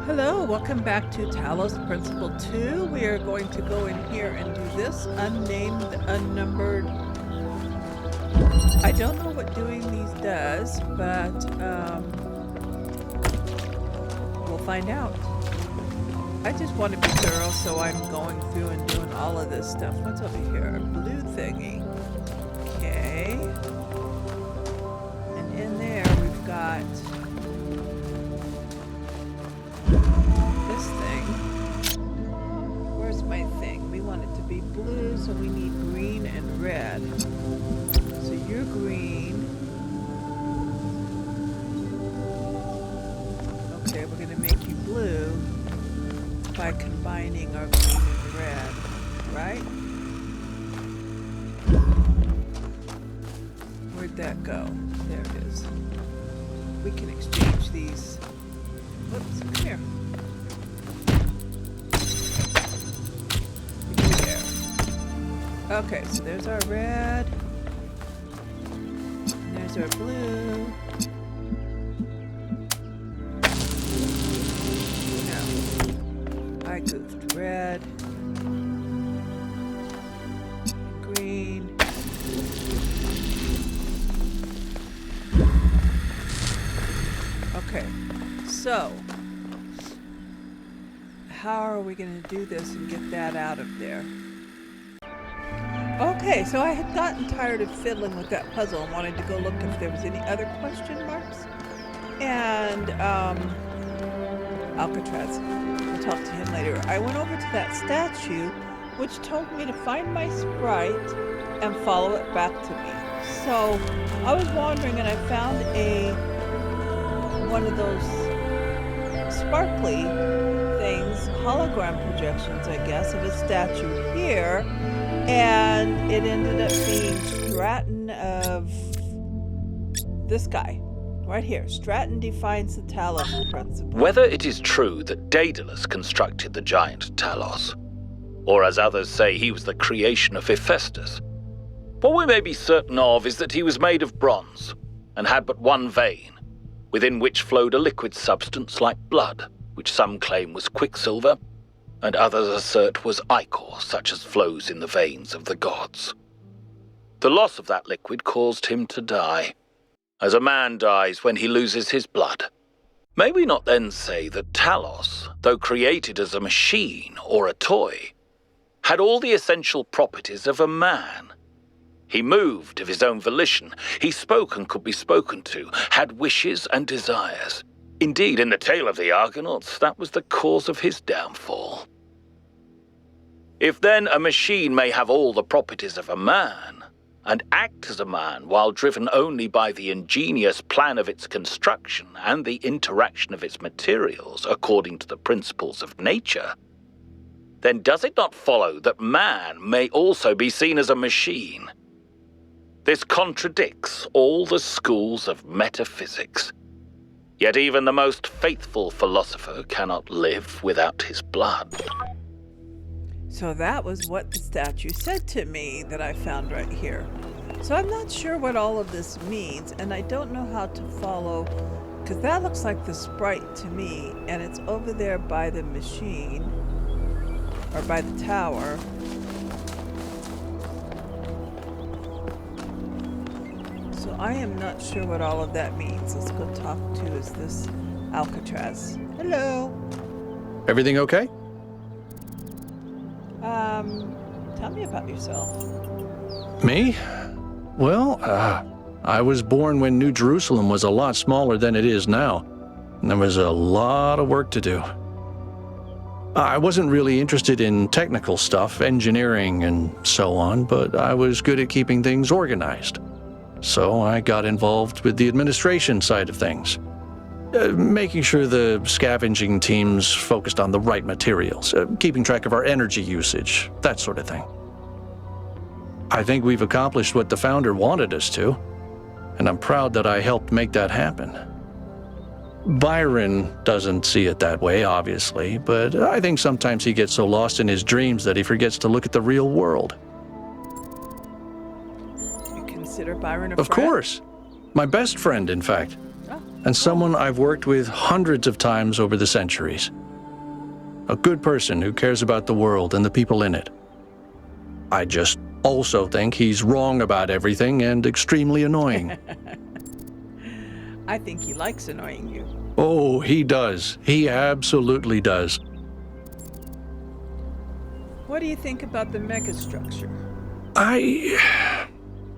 Hello, welcome back to Talos Principle 2. We are going to go in here and do this unnamed, unnumbered. I don't know what doing these does, but we'll find out. I just want to be thorough, so I'm going through and doing all of this stuff. What's over here? A blue thingy. Okay. And in there we've got this thing. Where's my thing? We want it to be blue, so we need green and red. So you're green. Okay, we're gonna make you blue by combining our green and red, right? Where'd that go? There it is. We can exchange these. Whoops, come here. Okay, so there's our red. And there's our blue. No. I goofed. Red. Green. Okay, so how are we going to do this and get that out of there? Okay, so I had gotten tired of fiddling with that puzzle and wanted to go look if there was any other question marks. And Alcatraz, we'll talk to him later. I went over to that statue, which told me to find my sprite and follow it back to me. So I was wandering and I found one of those sparkly things, hologram projections, I guess, of a statue here. And it ended up being Stratton of this guy, right here. Stratton defines the Talos Principle. Whether it is true that Daedalus constructed the giant Talos, or as others say he was the creation of Hephaestus, what we may be certain of is that he was made of bronze and had but one vein, within which flowed a liquid substance like blood, which some claim was quicksilver, and others assert was ichor, such as flows in the veins of the gods. The loss of that liquid caused him to die, as a man dies when he loses his blood. May we not then say that Talos, though created as a machine or a toy, had all the essential properties of a man? He moved of his own volition, he spoke and could be spoken to, had wishes and desires. Indeed, in the tale of the Argonauts, that was the cause of his downfall. If then a machine may have all the properties of a man, and act as a man while driven only by the ingenious plan of its construction and the interaction of its materials according to the principles of nature, then does it not follow that man may also be seen as a machine? This contradicts all the schools of metaphysics. Yet even the most faithful philosopher cannot live without his blood. So that was what the statue said to me that I found right here. So I'm not sure what all of this means, and I don't know how to follow, because that looks like the sprite to me, and it's over there by the machine, or by the tower. So I am not sure what all of that means. Let's go talk to, is this Alcatraz? Hello. Everything okay? Tell me about yourself. Me? Well, I was born when New Jerusalem was a lot smaller than it is now, and there was a lot of work to do. I wasn't really interested in technical stuff, engineering and so on, but I was good at keeping things organized. So I got involved with the administration side of things, making sure the scavenging teams focused on the right materials, keeping track of our energy usage, that sort of thing. I think we've accomplished what the founder wanted us to, and I'm proud that I helped make that happen. Byron doesn't see it that way, obviously, but I think sometimes he gets so lost in his dreams that he forgets to look at the real world. You consider Byron a friend? Of course. My best friend, in fact. Oh. and someone I've worked with hundreds of times over the centuries. A good person who cares about the world and the people in it. I just also think he's wrong about everything and extremely annoying. I think he likes annoying you. Oh, he does. He absolutely does. What do you think about the megastructure? I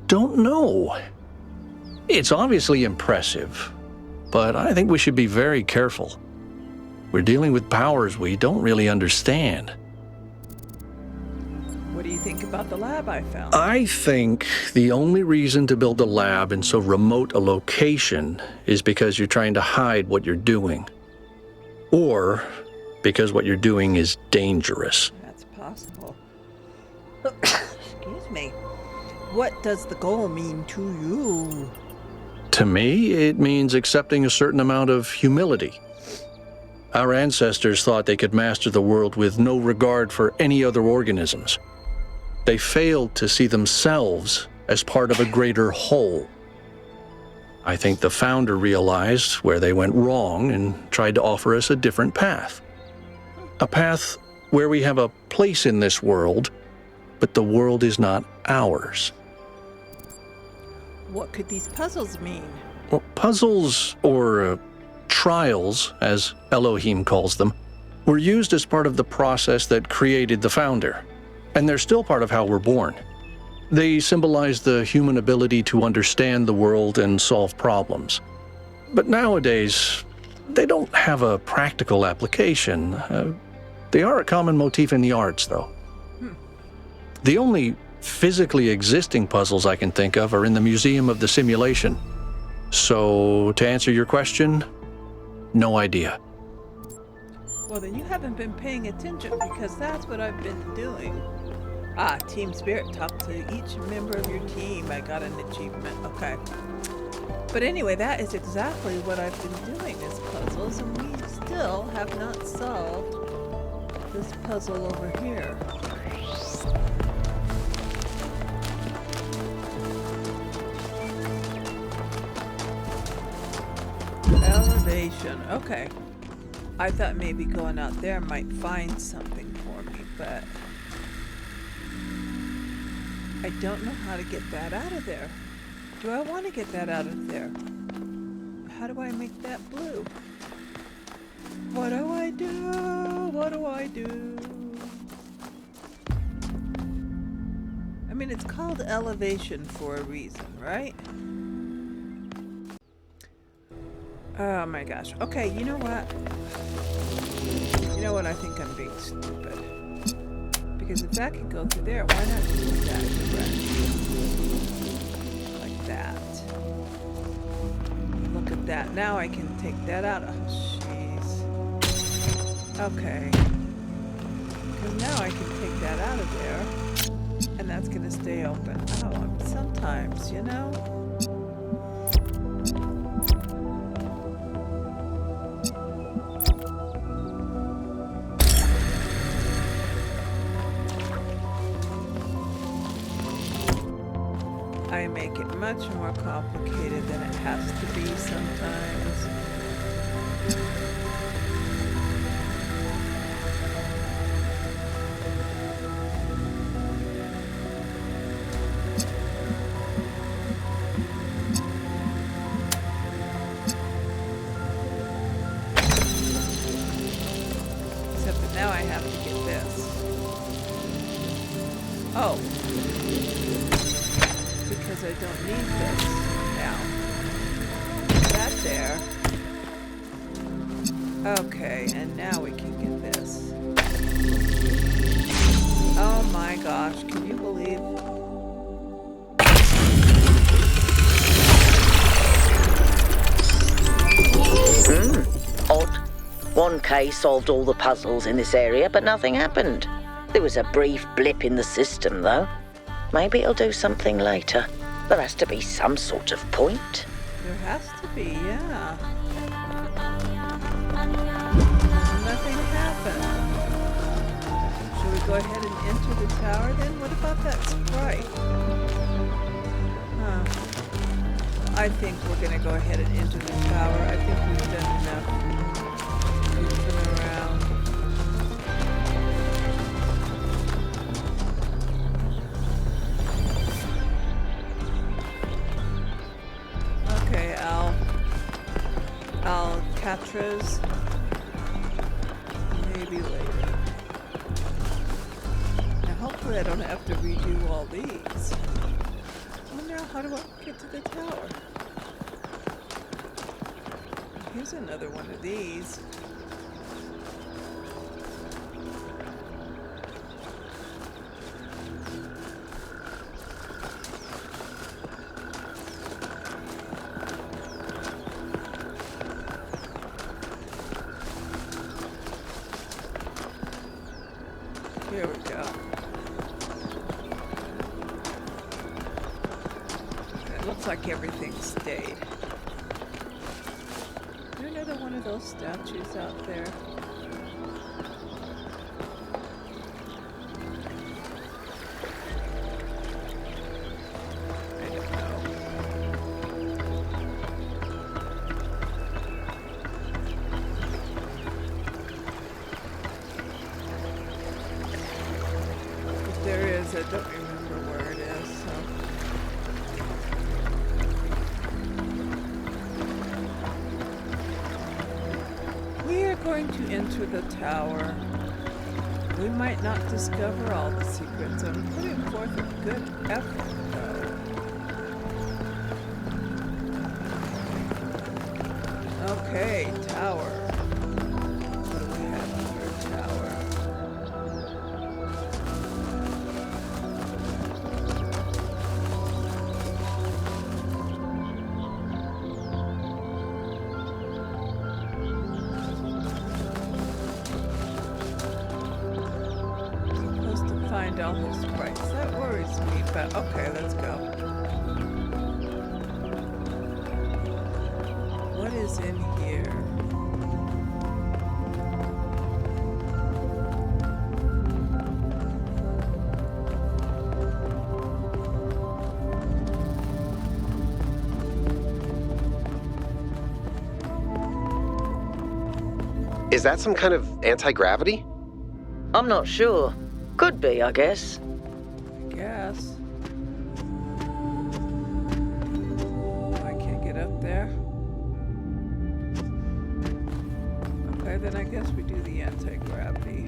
don't know. It's obviously impressive, but I think we should be very careful. We're dealing with powers we don't really understand. What do you think about the lab I found? I think the only reason to build a lab in so remote a location is because you're trying to hide what you're doing. Or because what you're doing is dangerous. That's possible. Excuse me. What does the goal mean to you? To me, it means accepting a certain amount of humility. Our ancestors thought they could master the world with no regard for any other organisms. They failed to see themselves as part of a greater whole. I think the founder realized where they went wrong and tried to offer us a different path. A path where we have a place in this world, but the world is not ours. What could these puzzles mean? Well, puzzles, or trials, as Elohim calls them, were used as part of the process that created the founder. And they're still part of how we're born. They symbolize the human ability to understand the world and solve problems. But nowadays, they don't have a practical application. They are a common motif in the arts, though. The only physically existing puzzles I can think of are in the Museum of the Simulation. So, to answer your question, no idea. Well, then you haven't been paying attention, because that's what I've been doing. Ah, Team Spirit. Talk to each member of your team. I got an achievement. Okay. But anyway, that is exactly what I've been doing, is puzzles, and we still have not solved this puzzle over here. Elevation. Okay. I thought maybe going out there might find something for me, but I don't know how to get that out of there. Do I want to get that out of there? How do I make that blue? What do I do? What do I do? I mean, it's called elevation for a reason, right? Oh my gosh. Okay, you know what? You know what? I think I'm being stupid. Because if that can go through there, why not just do that direct? Like that. Look at that. Now I can take that out. Oh, jeez. Okay. Because now I can take that out of there. And that's going to stay open. Oh, sometimes, you know? I make it much more complicated than it has to be sometimes. Except that now I have to get this. Oh. Because I don't need this now. That there. Okay, and now we can get this. Oh my gosh, can you believe? Odd. 1K solved all the puzzles in this area, but nothing happened. There was a brief blip in the system, though. Maybe it'll do something later. There has to be some sort of point. There has to be, yeah. Nothing happened. Should we go ahead and enter the tower then? What about that sprite? Huh. I think we're gonna go ahead and enter the tower. I think we've done enough goofing around. Okay, Alcatraz. Maybe later. Now hopefully I don't have to redo all these. Oh no, how do I get to the tower? Here's another one of these. Here we go. It looks like everything stayed. Is there another one of those statues out there? I don't know. If there is, I don't remember where it is, so. We are going to enter the tower. We might not discover all the secrets. I'm putting forth a good effort, though. Okay, tower. What do we have under tower? Supposed to find all his sprites. That worries me, but okay, let's go. What is in here? Is that some kind of anti-gravity? I'm not sure. Could be, I guess. I guess. I can't get up there. Okay, then I guess we do the anti-gravity.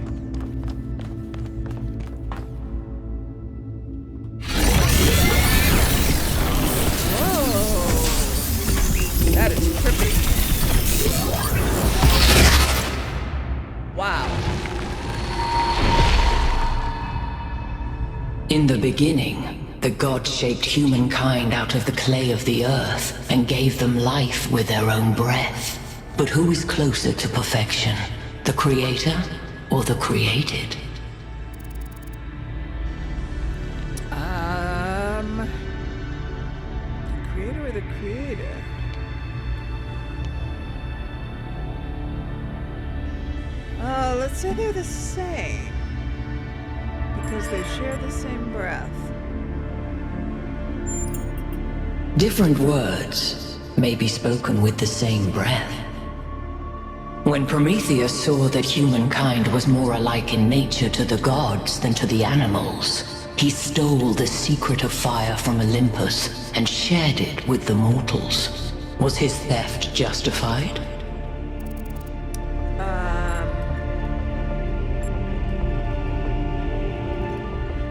Whoa! That is trippy. Wow. In the beginning, the gods shaped humankind out of the clay of the earth and gave them life with their own breath. But who is closer to perfection, the creator or the created? The creator or the creator? Let's say they're the same. Because they share the same breath. Different words may be spoken with the same breath. When Prometheus saw that humankind was more alike in nature to the gods than to the animals, he stole the secret of fire from Olympus and shared it with the mortals. Was his theft justified?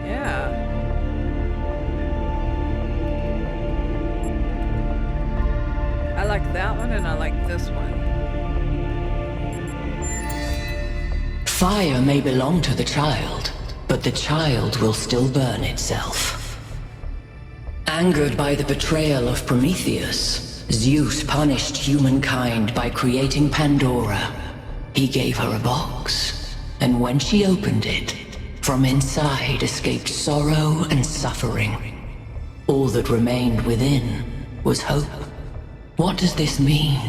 Yeah. I like that one and I like this one. Fire may belong to the child, but the child will still burn itself. Angered by the betrayal of Prometheus, Zeus punished humankind by creating Pandora. He gave her a box, and when she opened it, from inside escaped sorrow and suffering. All that remained within was hope. What does this mean?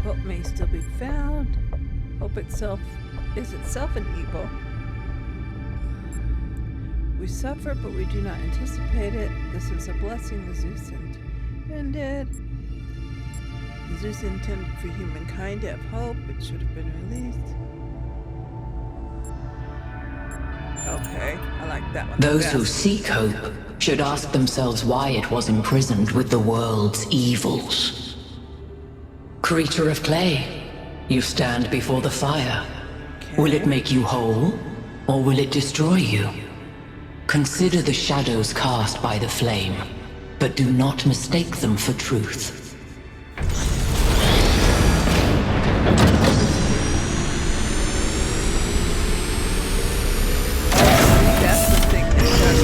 Hope may still be found. Hope itself is itself an evil. We suffer, but we do not anticipate it. This is a blessing the Zeus intended. The Zeus intended for humankind to have hope. It should have been released. Okay, I like that one. Those who seek hope should ask themselves why it was imprisoned with the world's evils. Creature of clay, you stand before the fire. Okay. Will it make you whole, or will it destroy you? Consider the shadows cast by the flame, but do not mistake them for truth. That's the thing that does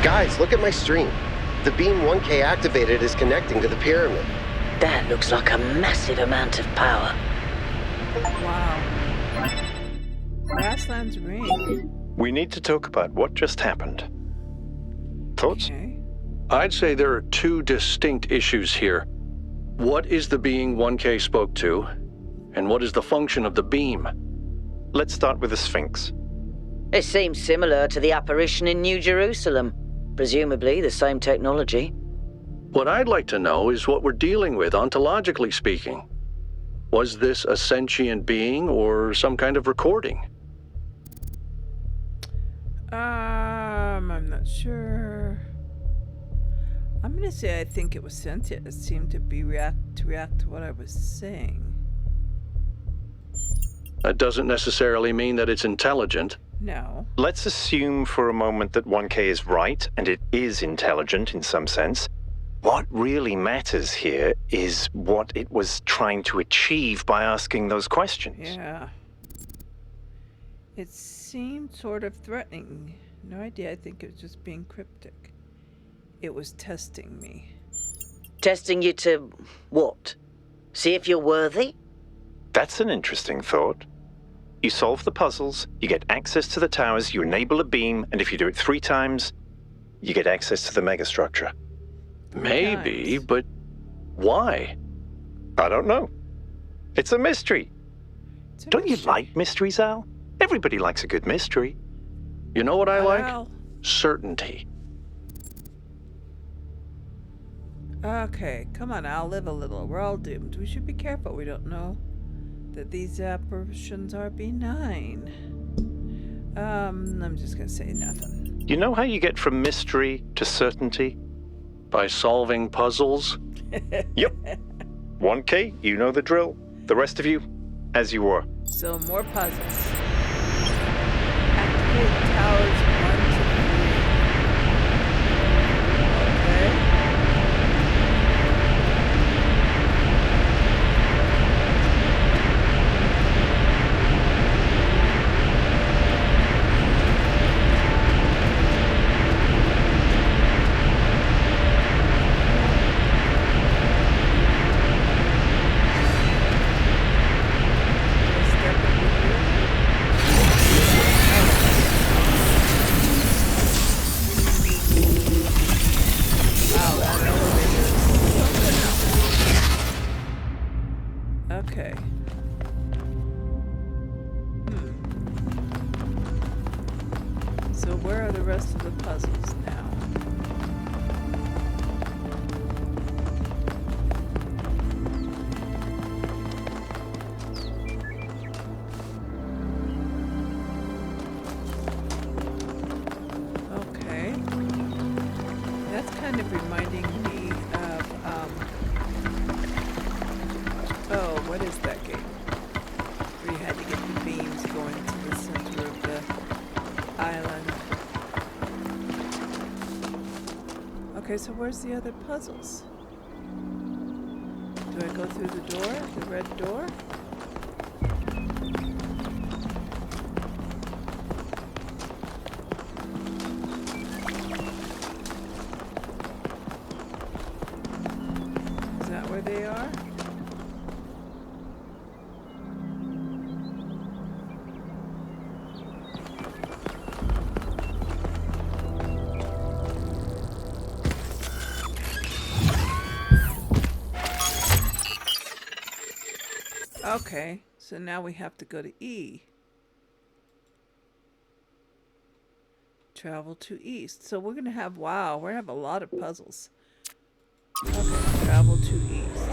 Guys, look at my stream. The beam 1K activated is connecting to the pyramid. That looks like a massive amount of power. Wow. Grassland's ring. We need to talk about what just happened. Thoughts? Okay. I'd say there are two distinct issues here. What is the being 1K spoke to, and what is the function of the beam? Let's start with the Sphinx. It seems similar to the apparition in New Jerusalem. Presumably the same technology. What I'd like to know is what we're dealing with, ontologically speaking. Was this a sentient being or some kind of recording? I'm not sure. I'm gonna say I think it was sentient. It seemed to be react to what I was saying. That doesn't necessarily mean that it's intelligent. No. Let's assume for a moment that 1K is right, and it is intelligent in some sense. What really matters here is what it was trying to achieve by asking those questions. Yeah. It seemed sort of threatening. No idea. I think it was just being cryptic. It was testing me. Testing you to what? See if you're worthy? That's an interesting thought. You solve the puzzles, you get access to the towers, you enable a beam, and if you do it 3 times, you get access to the megastructure. Maybe, Nice. but why? I don't know. It's a mystery. It's a Don't you mystery. like mysteries, Al? Everybody likes a good mystery. You know what I like? Well, Certainty. okay, come on, I'll live a little. We're all doomed. We should be careful. We don't know that these apparitions are benign. I'm just gonna say nothing. You know how you get from mystery to certainty? By solving puzzles? Yep. 1K, you know the drill. The rest of you, as you were. So more puzzles. Activate towers 1 to 3. Okay. Step over here. Wow, that elevator. Okay. So where are the rest of the puzzles now? Okay. That's kind of reminding me of, oh, what is that game? Where you had to get the beams going to the center of the island. Okay, so where's the other puzzles? Do I go through the door, the red door? Is that where they are? Okay, so now we have to go to E. Travel to east. So we're gonna have, wow, we're gonna have a lot of puzzles. Okay, travel to east.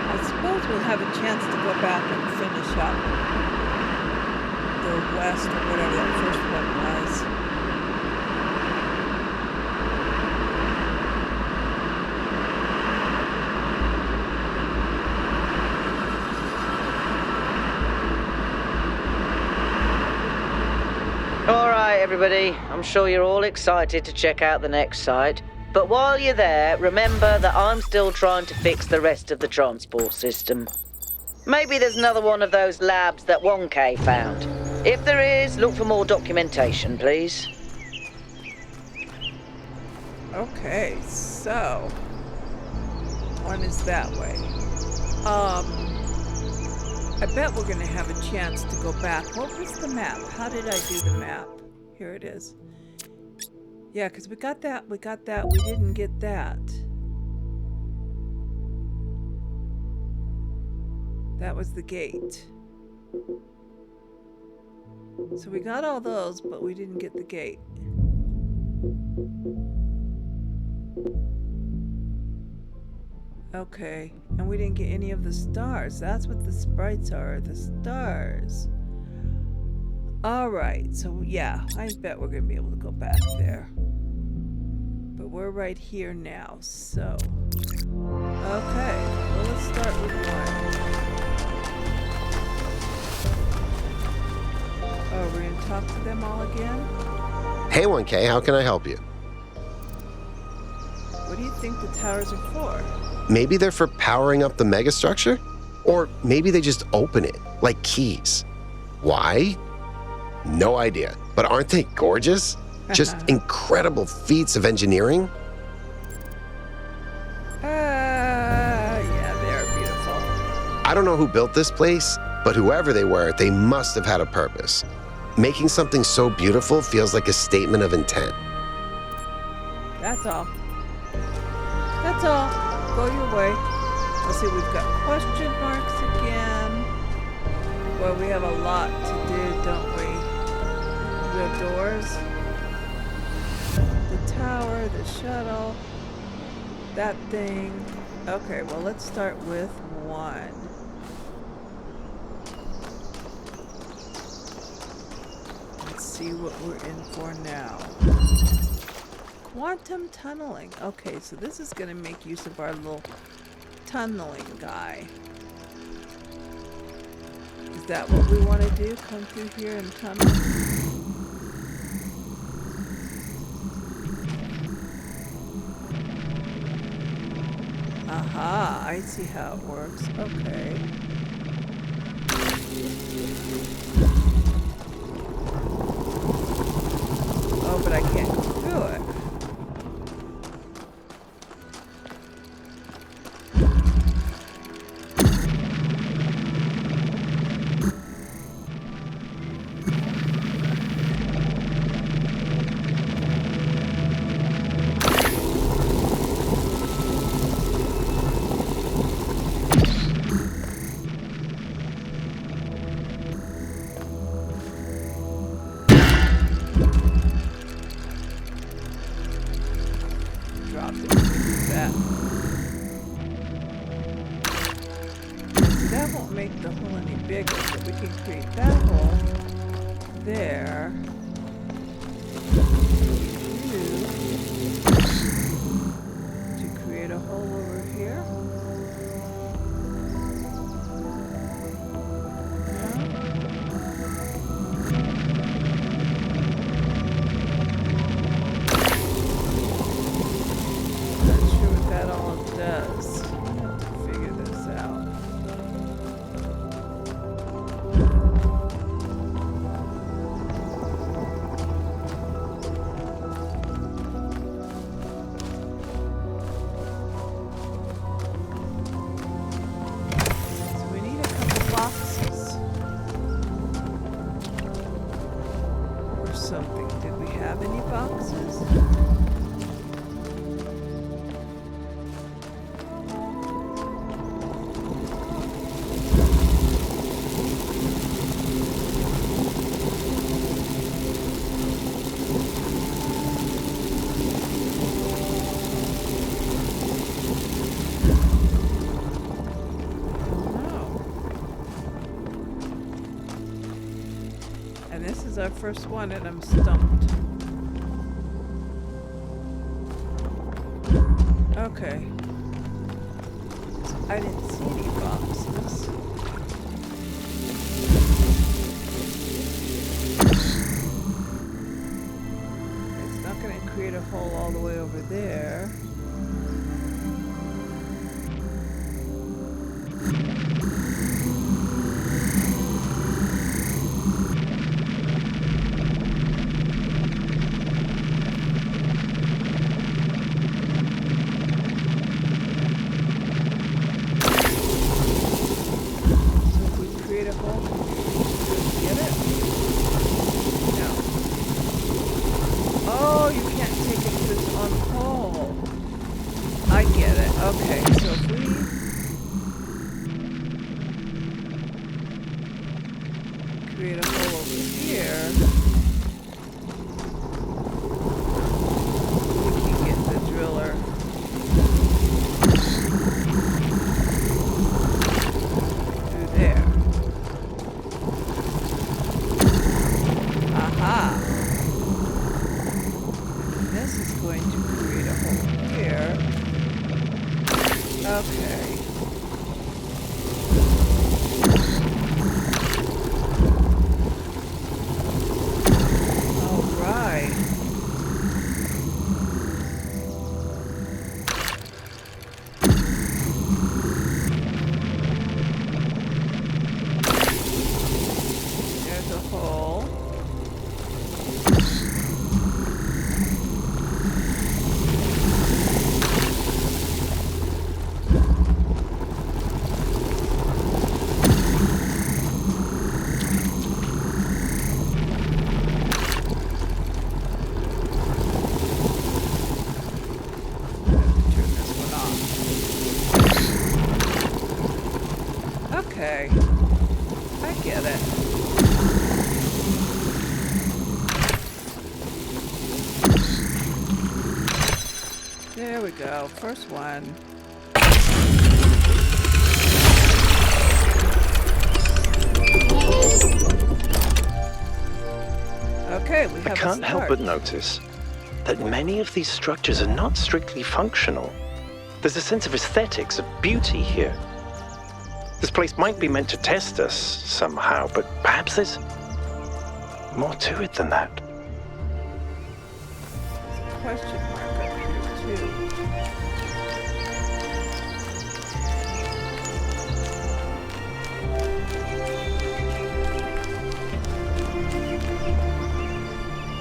I suppose we'll have a chance to go back and finish up the west or whatever that first one was. All right, everybody. I'm sure you're all excited to check out the next site. But while you're there, remember that I'm still trying to fix the rest of the transport system. Maybe there's another one of those labs that 1K found. If there is, look for more documentation, please. Okay, so one is that way. I bet we're gonna have a chance to go back. What was the map? How did I do the map? Here it is. Yeah, because we got that, we didn't get that. That was the gate. So we got all those, but we didn't get the gate. Okay, and we didn't get any of the stars. That's what the sprites are, the stars. Alright, so yeah, I bet we're gonna be able to go back there. But we're right here now, so... Okay, well let's start with one. Oh, we're gonna talk to them all again? Hey, 1K, how can I help you? What do you think the towers are for? Maybe they're for powering up the megastructure? Or maybe they just open it, like keys. Why? No idea. But aren't they gorgeous? Just incredible feats of engineering. Yeah, they are beautiful. I don't know who built this place, but whoever they were, they must have had a purpose. Making something so beautiful feels like a statement of intent. That's all. That's all. Go your way. Let's see, we've got question marks again. Well, we have a lot to do, don't we? We have doors. The tower, the shuttle. That thing. Okay, well, let's start with one. Let's see what we're in for now. Quantum tunneling. Okay, so this is going to make use of our little tunneling guy. Is that what we want to do? Come through here and tunnel? Aha, I see how it works. Okay. Oh, but I can't go through it. Dropped it. That. See, that won't make the hole any bigger, but we can create that hole there. To create a hole over here. is our first one and I'm stumped. Okay. I didn't see any boxes. It's not going to create a hole all the way over there. Okay, so if we create a hole over here, we can get the driller. Through there. Aha! And this is going to create a hole here. Okay. All right. There's a hole. Okay, I get it. There we go, first one. Okay, we have I can't help but notice that many of these structures are not strictly functional. There's a sense of aesthetics, of beauty here. This place might be meant to test us somehow, but perhaps there's more to it than that. Question mark up here too.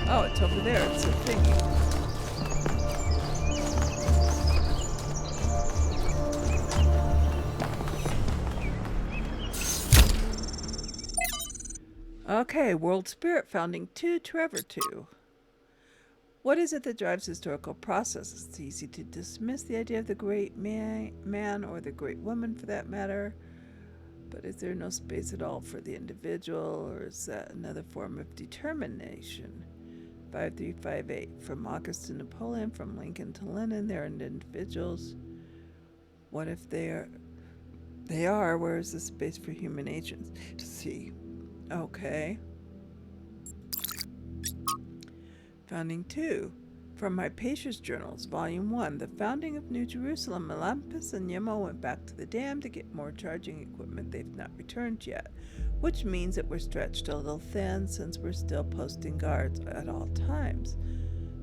Oh, it's over there. It's a thingy. Okay, World Spirit Founding 2, Trevor 2. What is it that drives historical processes? It's easy to dismiss the idea of the great man or the great woman for that matter, but is there no space at all for the individual, or is that another form of determination? 5358. From August to Napoleon, from Lincoln to Lenin, they're individuals. What if they are, where is the space for human agents to see? Okay. Founding 2. From my Patience Journals, Volume 1. The founding of New Jerusalem. Melampus and Yemo went back to the dam to get more charging equipment. They've not returned yet, which means that we're stretched a little thin since we're still posting guards at all times.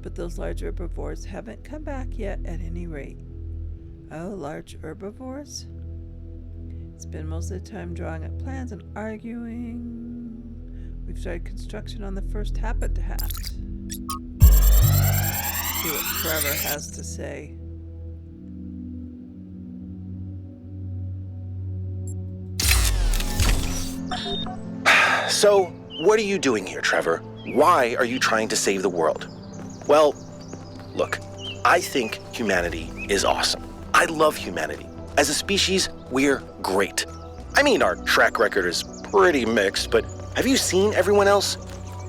But those large herbivores haven't come back yet at any rate. Oh, large herbivores? Spend most of the time drawing up plans and arguing. We've started construction on the first habitat. See what Trevor has to say. So, what are you doing here, Trevor? Why are you trying to save the world? Well, look, I think humanity is awesome. I love humanity. As a species, we're great. I mean, our track record is pretty mixed, but have you seen everyone else?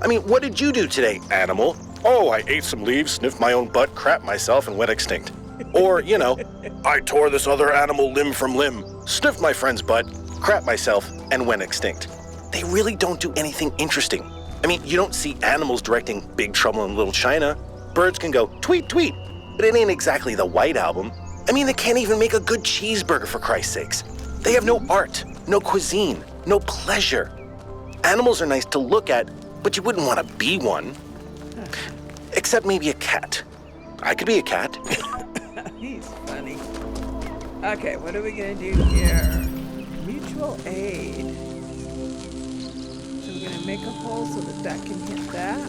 I mean, what did you do today, animal? Oh, I ate some leaves, sniffed my own butt, crapped myself, and went extinct. Or, you know, I tore this other animal limb from limb, sniffed my friend's butt, crapped myself, and went extinct. They really don't do anything interesting. I mean, you don't see animals directing Big Trouble in Little China. Birds can go tweet, tweet, but it ain't exactly the White Album. I mean, they can't even make a good cheeseburger, for Christ's sakes. They have no art, no cuisine, no pleasure. Animals are nice to look at, but you wouldn't want to be one. Except maybe a cat. I could be a cat. He's funny. Okay, what are we gonna do here? Mutual aid. So we're gonna make a hole so that that can hit that.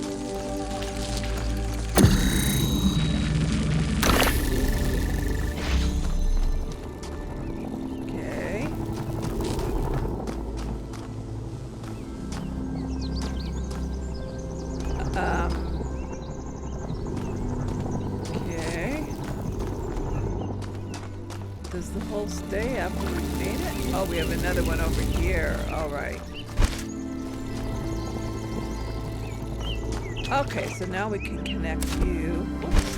Okay. Okay. Does the hole stay after we've made it? Oh, we have another one over here. All right. Okay, so now we can connect you. Whoops.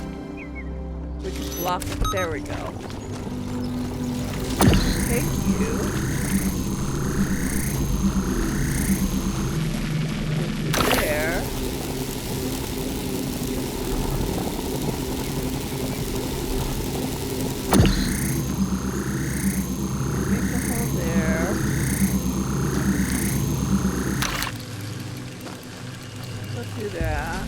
We can block it. There we go. Take you. Put you there. Make a hole there. Let's do that.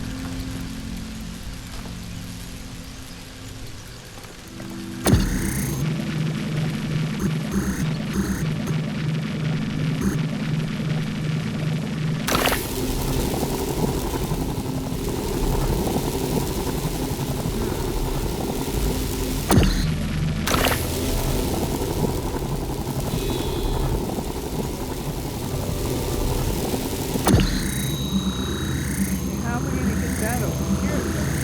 How are we gonna get that over here, though?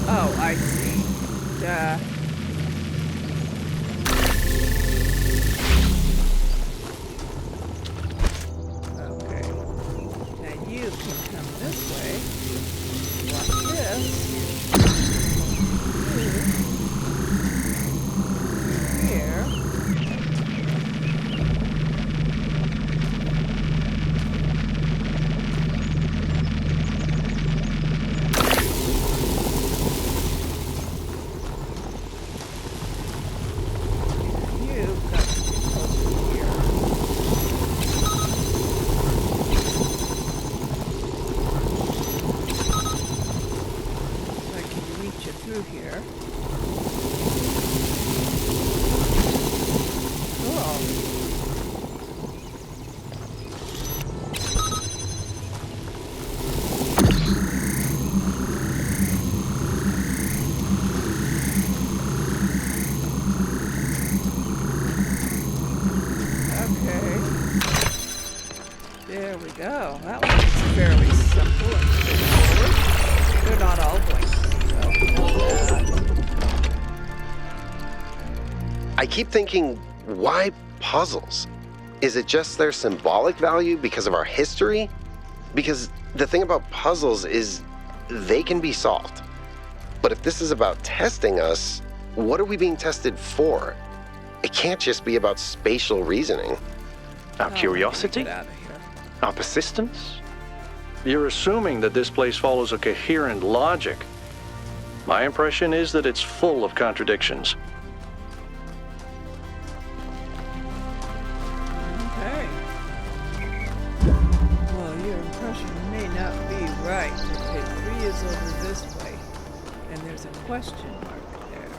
Oh, I see. Duh. Okay. Now you can come this way. Watch this. You. Here. You've got to get closer here. So I can reach you through here. Cool. Okay. There we go. That one's fairly simple and straightforward. They're not all going to be, though. I keep thinking, why puzzles? Is it just their symbolic value because of our history? Because the thing about puzzles is they can be solved. But if this is about testing us, what are we being tested for? It can't just be about spatial reasoning. Our curiosity? Get out of here. Our persistence? You're assuming that this place follows a coherent logic. My impression is that it's full of contradictions. Okay. Well, your impression may not be right. Okay, 3 is over this way. And there's a question mark there.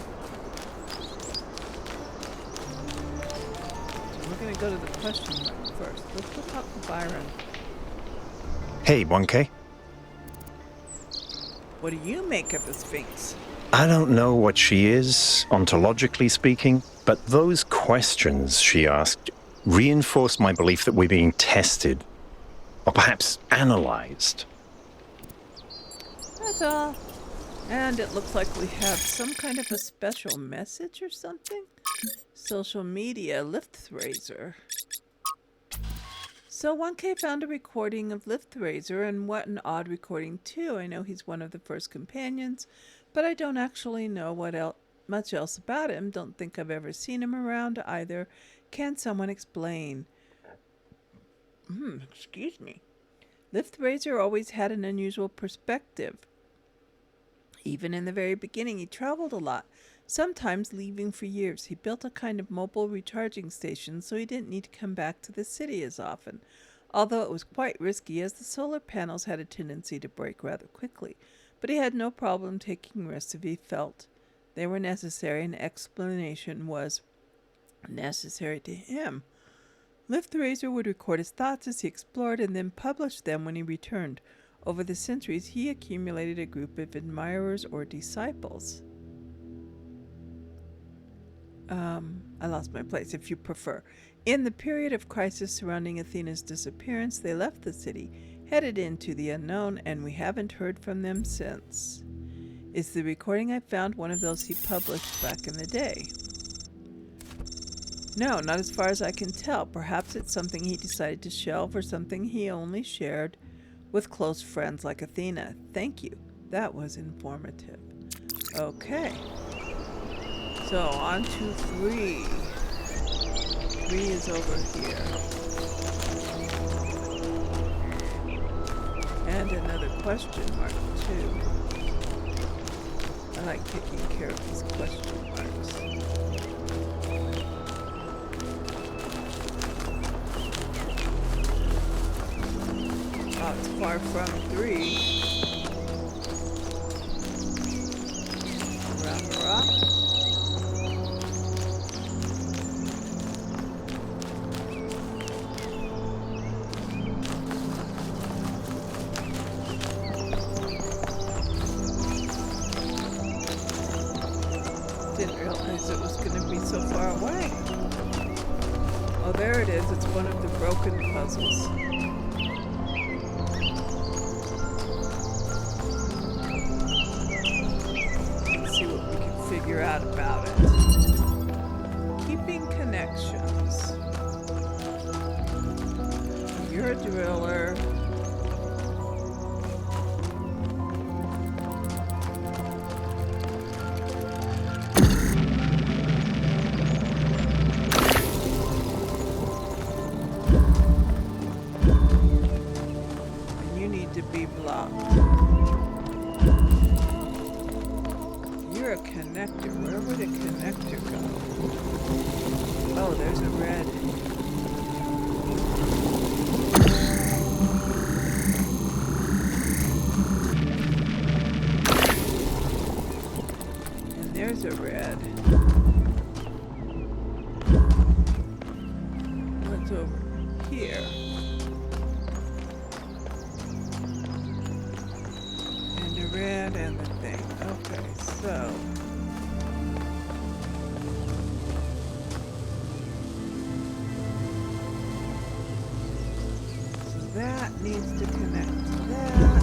So we're going to go to the question mark first. Let's look up Byron. Hey, 1K. What do you make of the Sphinx? I don't know what she is, ontologically speaking, but those questions she asked reinforced my belief that we're being tested, or perhaps analyzed. That's all. And it looks like we have some kind of a special message or something. Social media, Lifthraiser. So 1K found a recording of Lifthraiser, and what an odd recording too. I know he's one of the first companions, but I don't actually know much else about him. Don't think I've ever seen him around either. Can someone explain? excuse me. Liftraiser always had an unusual perspective. Even in the very beginning, he traveled a lot, sometimes leaving for years. He built a kind of mobile recharging station so he didn't need to come back to the city as often, although it was quite risky as the solar panels had a tendency to break rather quickly. But he had no problem taking risks if he felt they were necessary, and explanation was necessary to him. Liftraiser would record his thoughts as he explored and then publish them when he returned. Over the centuries, he accumulated a group of admirers or disciples. I lost my place, if you prefer. In the period of crisis surrounding Athena's disappearance, they left the city, headed into the unknown, and we haven't heard from them since. Is the recording I found one of those he published back in the day? No, not as far as I can tell. Perhaps it's something he decided to shelve or something he only shared with close friends like Athena. Thank you. That was informative. Okay. So, on to 3. 3 is over here. And another question mark, too. I like taking care of these question marks. Oh, it's far from 3. Hurrah. Didn't realize it was going to be so far away. Oh, there it is. It's one of the broken puzzles. Let's see what we can figure out about it. Keeping connections. You're a driller. To be blocked. You're a connector. Where would a connector go? Oh, there's a red. And there's a red. What's over here? Red and the thing. Okay, so that needs to connect to that.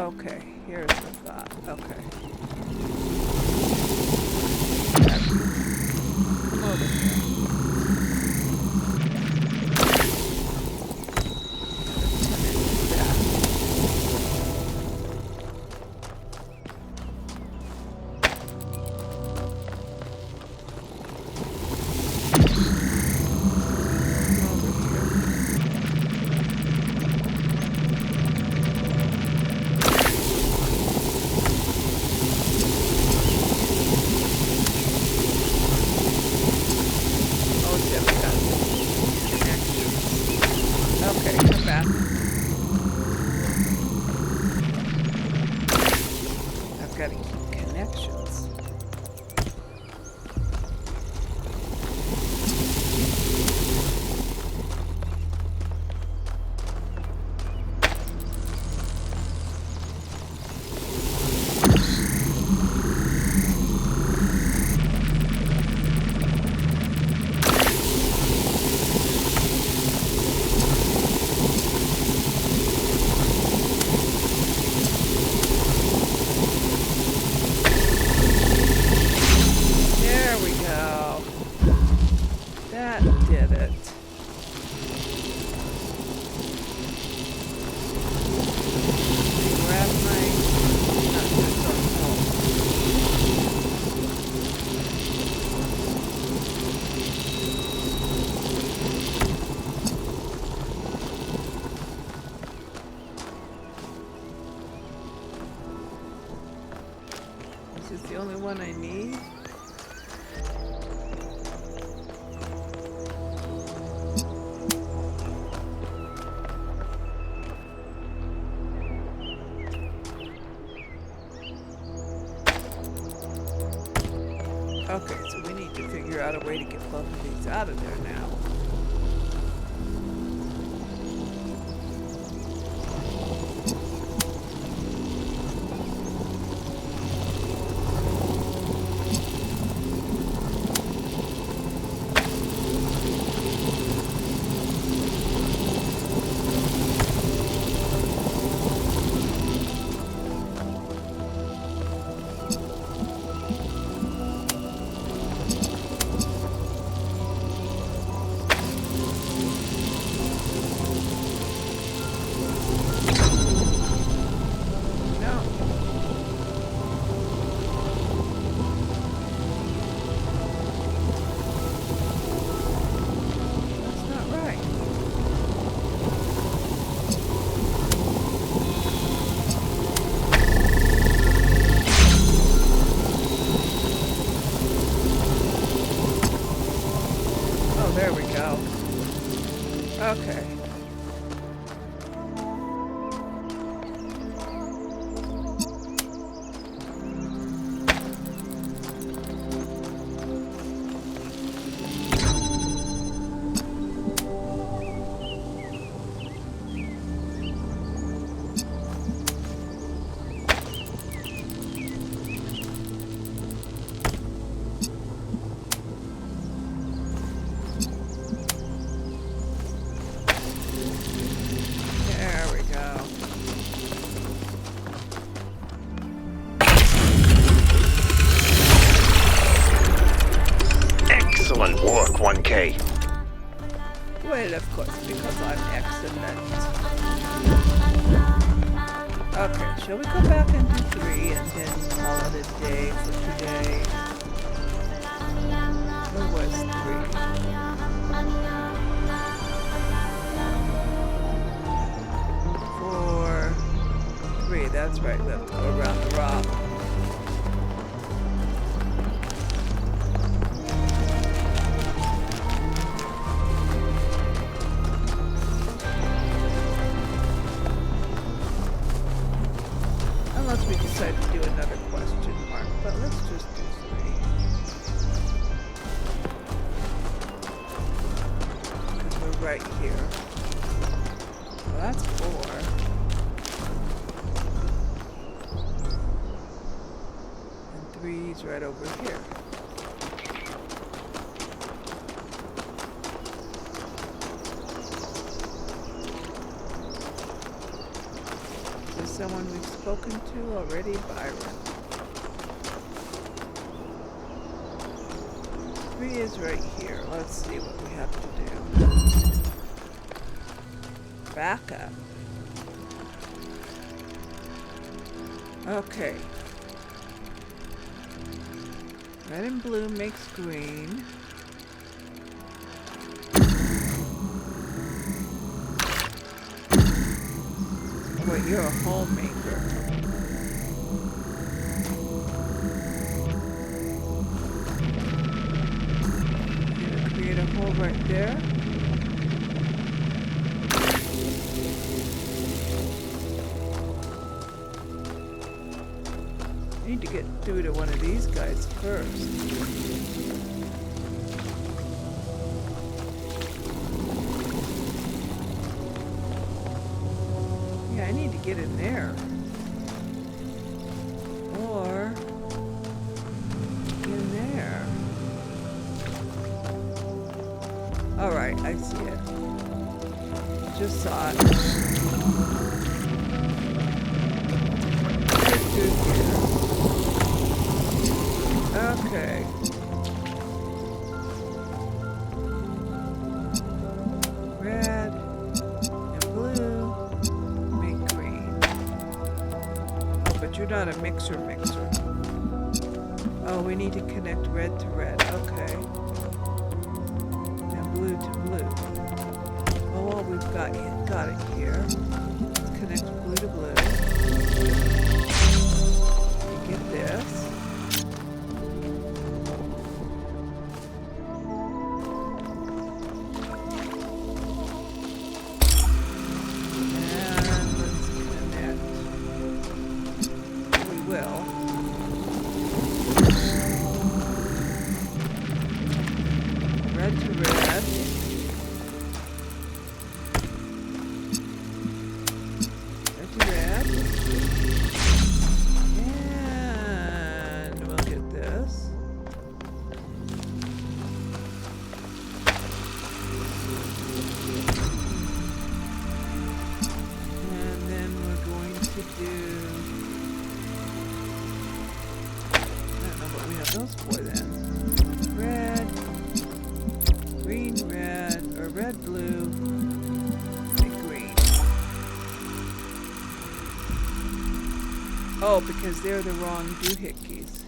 Okay, here's the thought. Okay. Come over here. Okay, come back. I've got to keep connections. There we go. That did it. Grab my... not this one. Is this the only one I need? Okay, so we need to figure out a way to get both of these out of there now. No. That's not right. Oh, there we go. Okay. There we go. Excellent work, 1K. Well, of course, because I'm excellent. Okay, shall we go back and do 3 and then call it a day for today? Where was 3? 4, 3, that's right, let's go around the rock. Unless we decide to do another question mark, but let's just do 3. Because we're right here. Well, that's 4. And 3's right over here. This someone we've spoken to already, Byron. 3 is right here. Let's see what we have to do. Back up. Okay. Red and blue makes green. Boy, you're a homemaker. Gonna create a hole right there. Need to get through to one of these guys first. Yeah, I need to get in there. Or in there. Alright, I see it. Just saw it. Get through here. Okay. Red and blue make green. Oh, but you're not a mixer. Oh, we need to connect red to red. Okay. And blue to blue. Oh, well, we've got it here. Let's connect blue to blue. Get this. Oh, because they're the wrong doohickeys.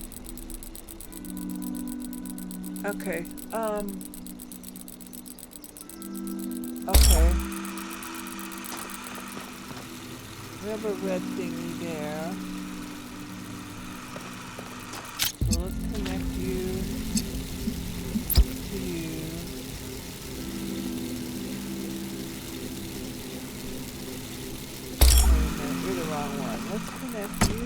Okay, okay. We have a red thing there. So let's connect you to you. Wait a minute, you're the wrong one. Let's connect you.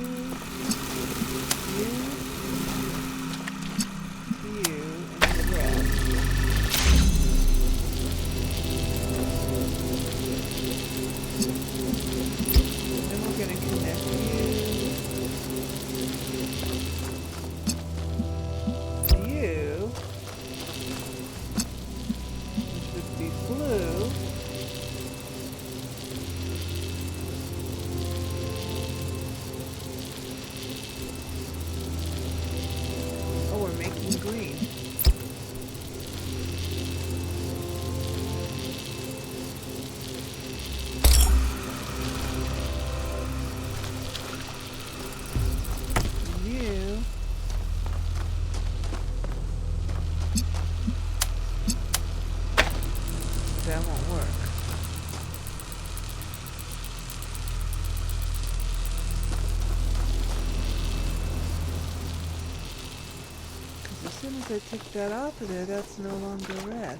As soon as I take that off of there, that's no longer red.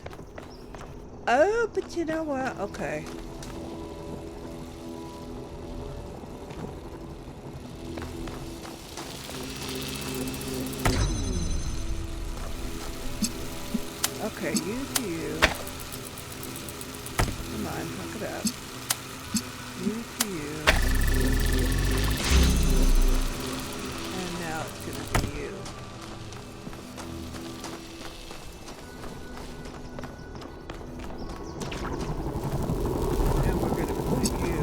Oh, but you know what? Okay. Okay, you to you. Come on, hook it up. You to you. And now it's gonna be you. And we're gonna put you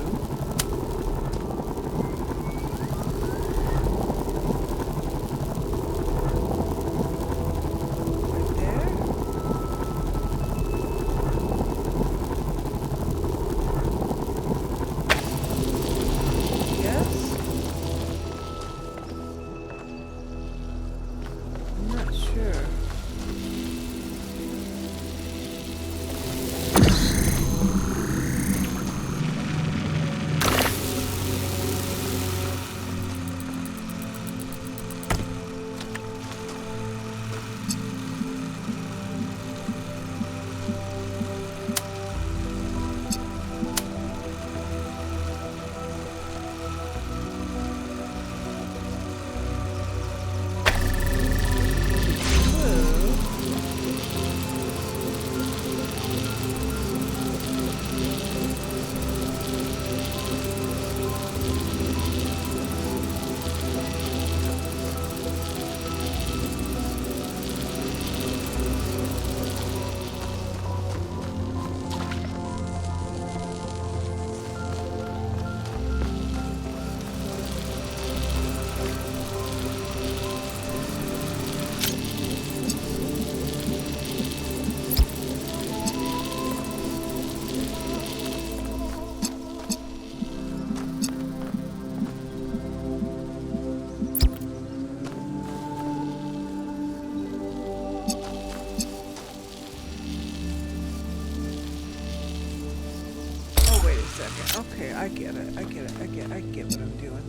second. Okay, I get it. I get what I'm doing.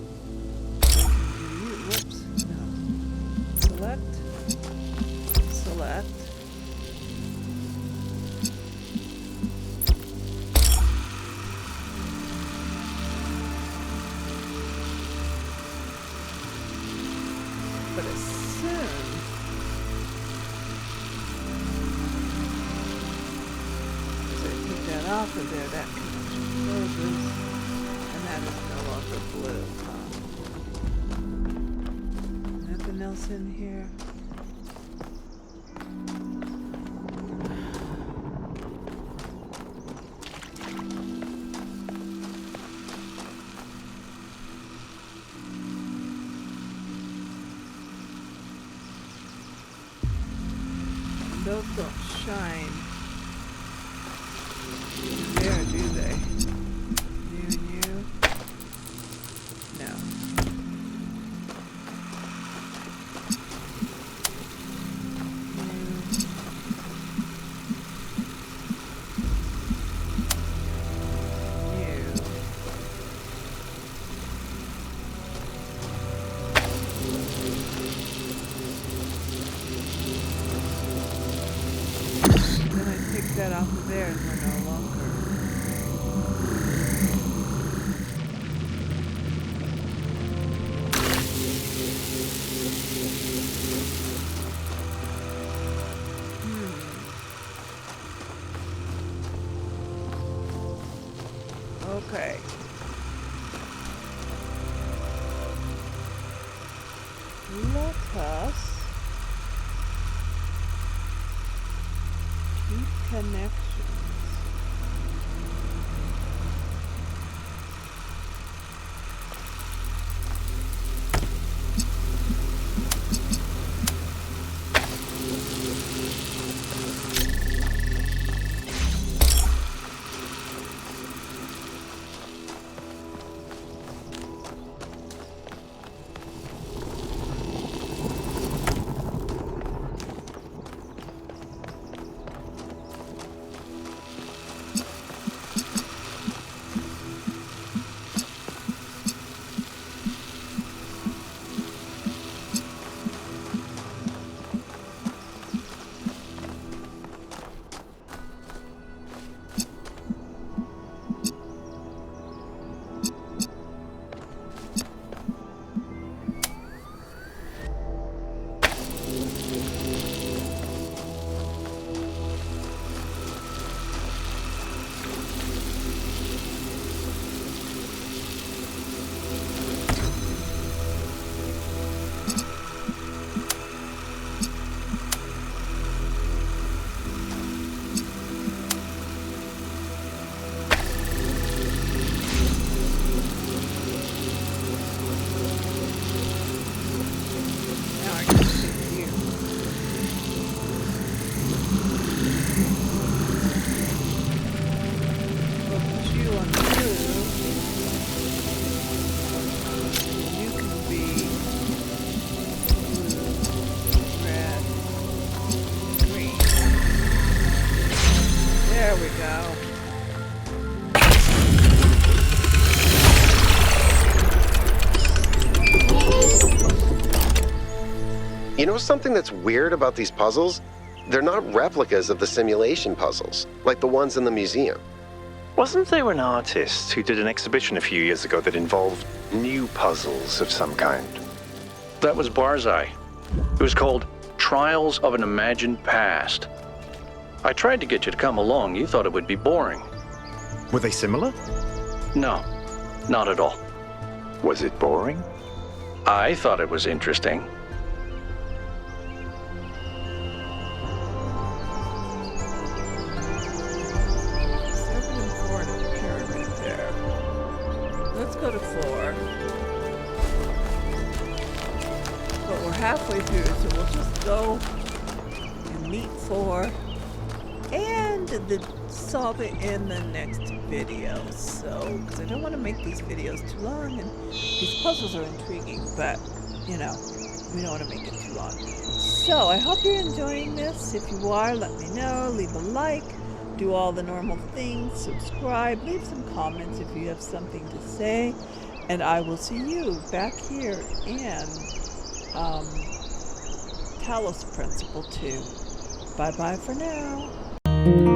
Whoops. No. Select. But as soon as I take that off of there, that connection closes, and that is no longer blue, huh? Nothing else in here? Those don't shine there, do they? You? No. That off of there and we're no longer. Okay. Let us connections. There we go. You know something that's weird about these puzzles? They're not replicas of the simulation puzzles, like the ones in the museum. Wasn't there an artist who did an exhibition a few years ago that involved new puzzles of some kind? That was Barzai. It was called Trials of an Imagined Past. I tried to get you to come along. You thought it would be boring. Were they similar? No, not at all. Was it boring? I thought it was interesting. Go to 4. But we're halfway through, so we'll just go and meet 4 and solve it in the next video. So, because I don't want to make these videos too long, and these puzzles are intriguing, but, you know, we don't want to make it too long. So, I hope you're enjoying this. If you are, let me know. Leave a like. do all the normal things, subscribe, leave some comments if you have something to say, and I will see you back here in Talos Principle 2. Bye-bye for now.